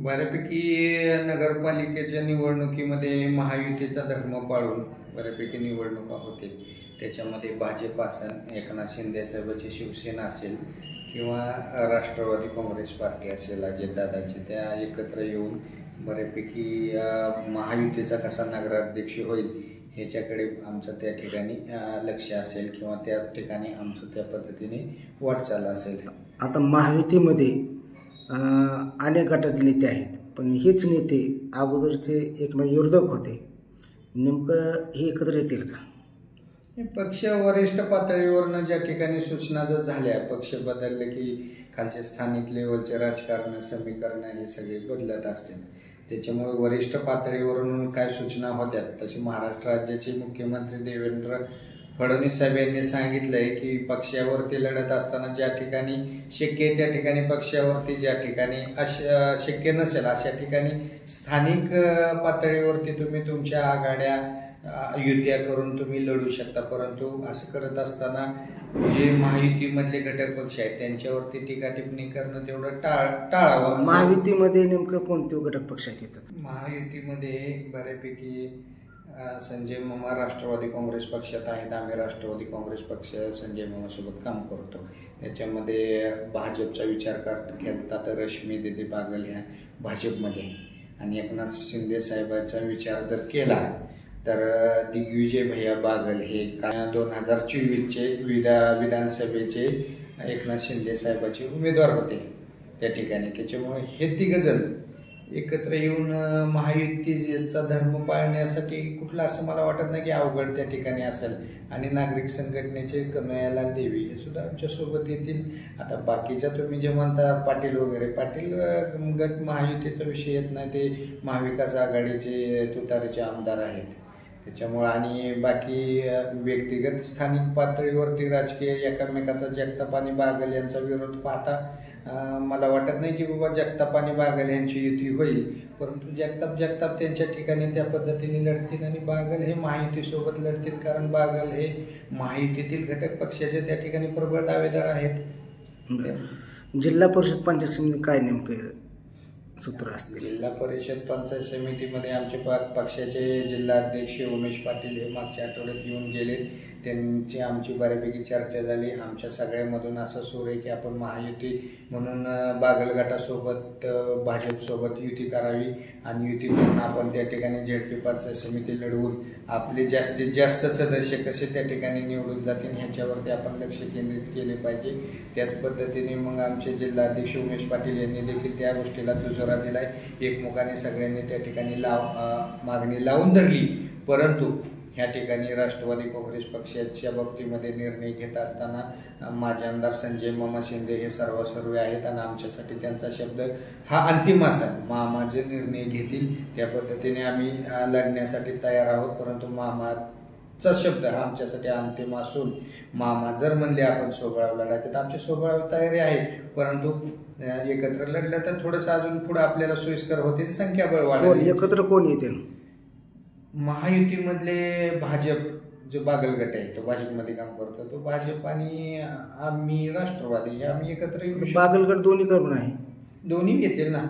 बऱ्यापैकी नगरपालिकेच्या निवडणुकीमध्ये महायुतीचा धर्म पाळून बऱ्यापैकी निवडणुका होते. त्याच्यामध्ये भाजप असेल, एकनाथ शिंदे साहेबांची शिवसेना असेल किंवा राष्ट्रवादी काँग्रेस पार्टी असेल अजितदादाची, त्या एकत्र येऊन बऱ्यापैकी महायुतीचा कसा नगराध्यक्ष होईल ह्याच्याकडे आमचं त्या ठिकाणी लक्ष असेल किंवा त्याच ठिकाणी आमचं त्या पद्धतीने वाटचाल असेल. आता महायुतीमध्ये अनेक गटाचे नेते आहेत, पण हेच नेते अगोदरचे एकमेव विरोधक होते. नेमकं हे एकत्र येतील का? पक्ष वरिष्ठ पातळीवरनं ज्या ठिकाणी सूचना जर झाल्या, पक्ष बदलले की खालचे स्थानिक लेवलचे राजकारण समीकरण हे सगळे बदलत असतील. त्याच्यामुळे वरिष्ठ पातळीवरून काय सूचना होत्या तशी महाराष्ट्र राज्याचे मुख्यमंत्री देवेंद्र फडणवीस साहेब यांनी सांगितलंय की पक्षावरती लढत असताना ज्या ठिकाणी शक्य आहे त्या ठिकाणी पक्षावरती, ज्या ठिकाणी शक्य नसेल अशा ठिकाणी स्थानिक पातळीवरती तुम्ही तुमच्या आघाड्या युत्या करून तुम्ही लढू शकता. परंतु असं करत असताना जे महायुतीमधले घटक पक्ष आहेत त्यांच्यावरती टीका टिप्पणी करणं तेवढं टाळावं. महायुतीमध्ये नेमकं कोणते घटक पक्ष आहेत येतात? महायुतीमध्ये बऱ्यापैकी संजय मामा राष्ट्रवादी काँग्रेस पक्षात आहेत. आम्ही राष्ट्रवादी काँग्रेस पक्ष संजय मामासोबत काम करतो. त्याच्यामध्ये भाजपचा विचार केला तर रश्मी दीदी बागल ह्या भाजपमध्ये, आणि एकनाथ शिंदे साहेबांचा विचार जर केला तर दिग्विजय भैया बागल हे 2024चे विधानसभेचे एकनाथ शिंदे साहेबांचे उमेदवार होते त्या ठिकाणी. त्याच्यामुळे हे तिघजण एकत्र येऊन महायुतीचा धर्म पाळण्यासाठी कुठलं असं मला वाटत नाही की अवघड त्या ठिकाणी असेल. आणि नागरिक संघटनेचे कन्हैयालाल देवी हे सुद्धा आमच्यासोबत येतील. आता बाकीच्या तुम्ही जे म्हणता पाटील वगैरे, पाटील गट महायुतीचा विषय येत नाही, ते महाविकास आघाडीचे तुतारीचे आमदार आहेत. त्याच्यामुळं आणि बाकी व्यक्तिगत स्थानिक पातळीवरती राजकीय एकमेकाचा जगताप आणि बागल यांचा विरोध पाहता मला वाटत नाही की बाबा जगताप आणि बागल यांची युती होईल. परंतु जगताप त्यांच्या ठिकाणी त्या पद्धतीने लढतील आणि बागल हे महायुतीसोबत लढतील, कारण बागल हे महायुतीतील घटक पक्षाचे त्या ठिकाणी प्रबळ दावेदार आहेत. जिल्हा परिषद पंचायत समिती काय नेमके सूत्र असते? जिल्हा परिषद पंचायत समितीमध्ये आमचे पक्षाचे जिल्हाध्यक्ष उमेश पाटील हे मागच्या आठवड्यात येऊन गेले. त्यांची आमची बऱ्यापैकी चर्चा झाली. आमच्या सगळ्यामधून असं सूर आहे की आपण महायुती म्हणून बागल गटासोबत भाजपसोबत युती करावी आणि युती करून आपण त्या ठिकाणी झेडपी पंचायत समिती लढवून आपले जास्तीत जास्त सदस्य कसे त्या ठिकाणी निवडून जातील ह्याच्यावरती आपण लक्ष केंद्रित केले पाहिजे. त्याच पद्धतीने मग आमचे जिल्हाध्यक्ष उमेश पाटील यांनी देखील त्या गोष्टीला दुजोरा दिलाय. एकमुखाने सगळ्यांनी त्या ठिकाणी मागणी लावून धरली. परंतु ह्या ठिकाणी राष्ट्रवादी काँग्रेस पक्षाच्या बाबतीमध्ये निर्णय घेत असताना माझे आमदार संजय मामा शिंदे हे सर्वसर्व आहेत आणि आमच्यासाठी त्यांचा शब्द हा अंतिम असेल. मामा जे निर्णय घेतील त्या पद्धतीने आम्ही लढण्यासाठी तयार आहोत. परंतु मामाचा शब्द हा आमच्यासाठी अंतिम असून मामा जर म्हणले आपण सोबळाव लढायचं तर आमची सोबळाव तयारी आहे. परंतु एकत्र लढलं तर थोडंसं अजून पुढे आपल्याला सोयीस्कर होते, संख्याबळ वाढेल. एकत्र कोण येतील? महायुतीमधले भाजप जो बागल गट आहे तो भाजपमध्ये काम करतो, तो भाजप आणि आम्ही राष्ट्रवादी आम्ही एकत्र येऊ. बागल गट दोन्ही करून आहे, दोन्ही येतील ना.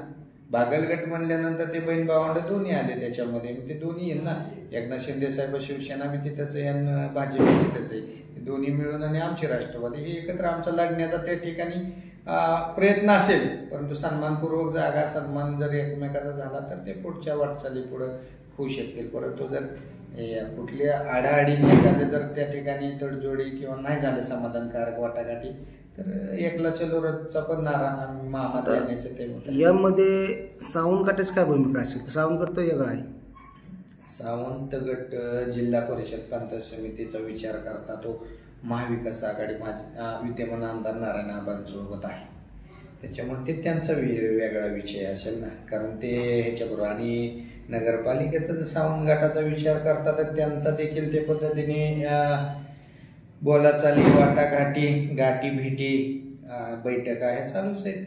बागल गट म्हणल्यानंतर ते बहीण भावंड दोन्ही आले त्याच्यामध्ये, ते दोन्ही येईल ना. एकनाथ शिंदे साहेब शिवसेना बी तिथंच आहे आणि भाजप तिथंच आहे. दोन्ही मिळून आणि आमची राष्ट्रवादी हे एकत्र आमचा लढण्याचा त्या ठिकाणी प्रयत्न असेल. परंतु सन्मानपूर्वक जागा सन्मान जर एकमेकाचा झाला तर ते पुढच्या वाटचाली पुढं होऊ शकतील. परंतु जर कुठल्या आडाआडीने एखाद्या जर त्या ठिकाणी तडजोडी किंवा नाही झालं समाधानकारक वाटाघाटी तर एकला चलोरचा पण नारा मामात येण्याचं ते. यामध्ये सावंत गटाची काय भूमिका असेल? सावंत गट तो वेगळा आहे. सावंत गट जिल्हा परिषद पंचायत समितीचा विचार करता तो महाविकास आघाडी विद्यमान आमदार नारायण आबांसोबत आहे. त्याच्यामुळे ते त्यांचा वेगळा विषय असेल ना, कारण ते ह्याच्याबरोबर. आणि नगरपालिकेचा जर सावंत गटाचा विचार करता तर त्यांचा देखील ते पद्धतीने बोलाचाली वाटाघाटी गाठी भेटी बैठका ह्या चालूच आहेत.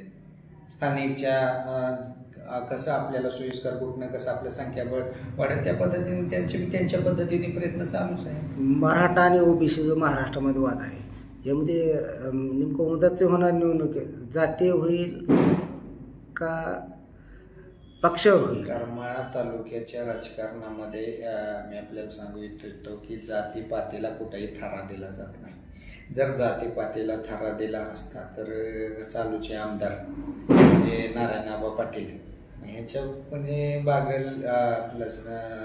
स्थानिकच्या कसं आपल्याला सोयीस्कर कुठनं कसं आपलं संख्याबळ वाढेल त्या पद्धतीने त्यांच्या पद्धतीने प्रयत्न चालूच आहे. मराठा आणि ओबीसी जो महाराष्ट्रामध्ये वाद आहे यामध्ये नेमकं मुदतचे होणार निवडणूक जातीय होईल का पक्षावर होईल. करमाळा तालुक्याच्या राजकारणामध्ये मी आपल्याला सांगू इच्छितो की जातीपातीला कुठेही थारा दिला जात नाही. जर जातीपातीला थारा दिला असता तर चालूचे आमदार म्हणजे नारायणआबा पाटील ह्याच्यामध्ये बागल प्लस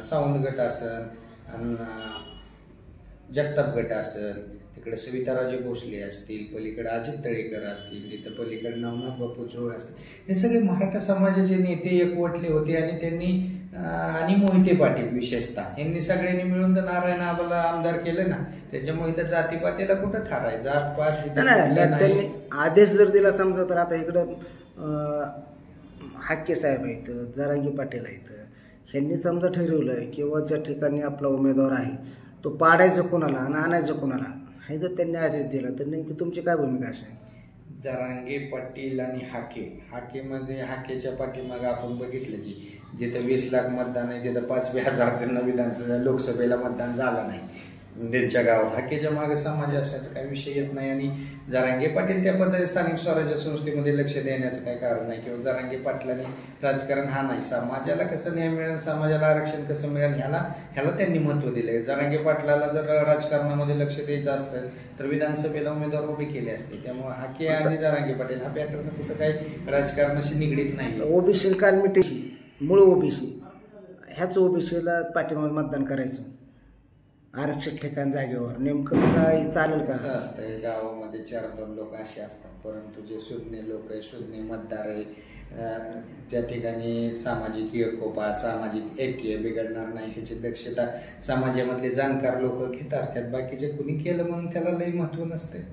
सावंत गट असेल आणि जगताप गट असेल, तिकडे सविताराजे भोसले असतील, पलीकडे अजित तळेकर असतील, तिथं पलीकडे नवनाथ बापू चोळ असतील, हे सगळे मराठा समाजाचे नेते एकवटले होते आणि त्यांनी आणि मोहिते पाटील विशेषतः यांनी सगळ्यांनी मिळून तर नारायणआबाला आमदार केलं ना. त्याच्यामुळे इथं जातीपातीला कुठं थाराय जात पात त्यांनी आदेश जर दिला समजा तर आता इकडं हाके साहेब आहेत, जरांगी पाटील आहेत, ह्यांनी समजा ठरवलं किंवा ज्या ठिकाणी आपला उमेदवार आहे तो पाडायचं कोणाला आणि आणायचं कोणाला हे जर त्यांनी आदेश दिला तर नेमकी तुमची काय भूमिका असेल? जरांगे पाटील आणि हाकेमध्ये हाकेच्या पाठीमागे आपण बघितलं की जिथं 20 लाख मतदान आहे तिथं 5,000 त्यांना विधानसभा लोकसभेला मतदान झालं नाही त्यांच्या गावात. हाकेच्या मागे समाज असायचा काही विषय येत नाही आणि जरांगे पाटील त्या पद्धतीने स्थानिक स्वराज्य संस्थेमध्ये लक्ष देण्याचं काही कारण नाही किंवा जरांगे पाटलांनी राजकारण हा नाही, समाजाला कसं न्याय मिळेल, समाजाला आरक्षण कसं मिळेल ह्याला त्यांनी महत्त्व दिलंय. जरांगे पाटलाला जर राजकारणामध्ये लक्ष द्यायचं असतं तर विधानसभेला उमेदवार उभे केले असते. त्यामुळे हाके आणि जरांगे पाटील हा पॅटर्न कुठं काही राजकारणाशी निगडीत नाही. ओबीसी कमिटीशी मूळ ओबीसी ह्याच ओबीसीला पाठीमागे मतदान करायचं आरक्षित ठिकाण जागेवर नेमकं काय चालेल का? असं असतंय गावामध्ये 4-2 लोक असे असतात, परंतु जे शून्य लोक आहे, शून्य मतदार आहे, ज्या ठिकाणी सामाजिक एकोपा सामाजिक ऐक्य बिघडणार नाही ह्याची दक्षता समाजामधले जाणकार लोक घेत असतात. बाकीचे कुणी केलं म्हणून त्याला लई महत्त्व नसते.